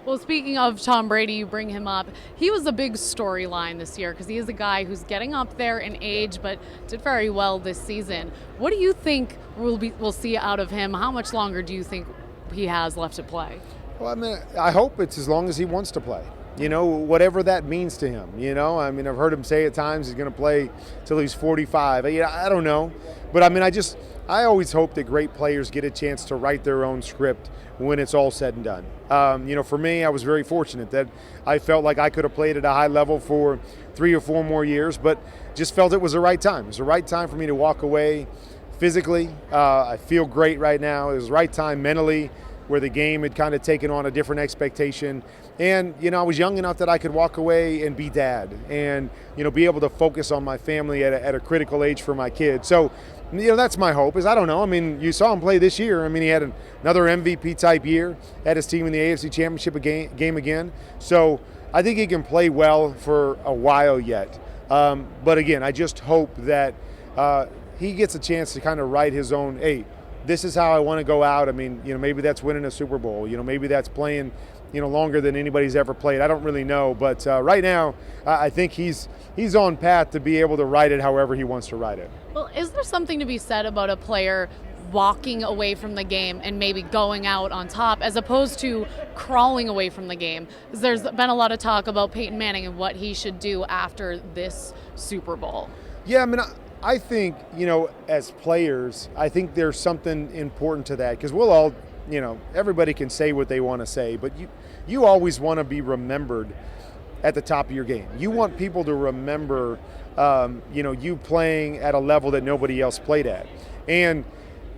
Well, speaking of Tom Brady, you bring him up. He was a big storyline this year because he is a guy who's getting up there in age, but did very well this season. What do you think we'll see out of him? How much longer do you think he has left to play? Well, I mean, I hope it's as long as he wants to play. Whatever that means to him. I mean, I've heard him say at times he's going to play till he's 45. I don't know. But I mean, I always hope that great players get a chance to write their own script when it's all said and done. For me, I was very fortunate that I felt like I could have played at a high level for 3 or 4 more years, but just felt it was the right time. It was the right time for me to walk away physically. I feel great right now. It was the right time mentally, where the game had kind of taken on a different expectation. And, I was young enough that I could walk away and be dad and, be able to focus on my family at a critical age for my kids. So, that's my hope is, I don't know. I mean, you saw him play this year. I mean, he had another MVP type year, had his team in the AFC Championship game again. So I think he can play well for a while yet. But again, I just hope that he gets a chance to kind of write his own, hey, this is how I want to go out. I mean, maybe that's winning a Super Bowl. Maybe that's playing, longer than anybody's ever played. I don't really know. But right now, I think he's on path to be able to write it however he wants to write it. Well, is there something to be said about a player walking away from the game and maybe going out on top as opposed to crawling away from the game? Because there's been a lot of talk about Peyton Manning and what he should do after this Super Bowl. Yeah, I mean, I think, as players, I think there's something important to that because we'll all, everybody can say what they want to say, but you always want to be remembered at the top of your game. You want people to remember, you playing at a level that nobody else played at. And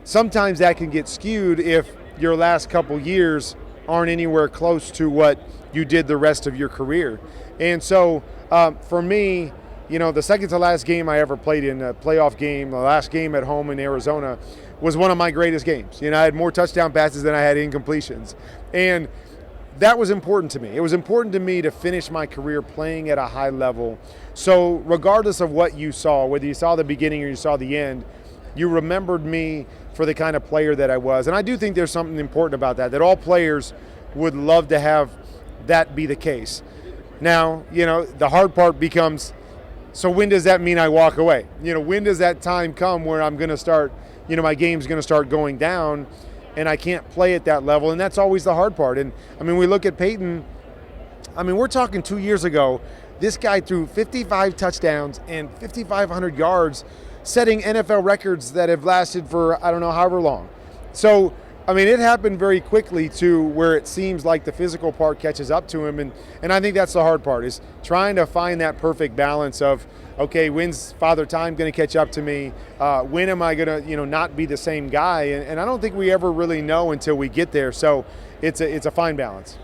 sometimes that can get skewed if your last couple years aren't anywhere close to what you did the rest of your career. And so for me, the second to last game I ever played in, a playoff game, the last game at home in Arizona, was one of my greatest games. I had more touchdown passes than I had incompletions. And that was important to me. It was important to me to finish my career playing at a high level. So regardless of what you saw, whether you saw the beginning or you saw the end, you remembered me for the kind of player that I was. And I do think there's something important about that all players would love to have that be the case. Now, the hard part becomes, so when does that mean I walk away? When does that time come where I'm going to start, my game's going to start going down and I can't play at that level? And that's always the hard part. And I mean, we look at Peyton, I mean, we're talking 2 years ago, this guy threw 55 touchdowns and 5,500 yards, setting NFL records that have lasted for, I don't know, however long. So, I mean, it happened very quickly to where it seems like the physical part catches up to him. And I think that's the hard part is trying to find that perfect balance of, okay, when's Father Time going to catch up to me? When am I going to, not be the same guy? And I don't think we ever really know until we get there. So it's a fine balance.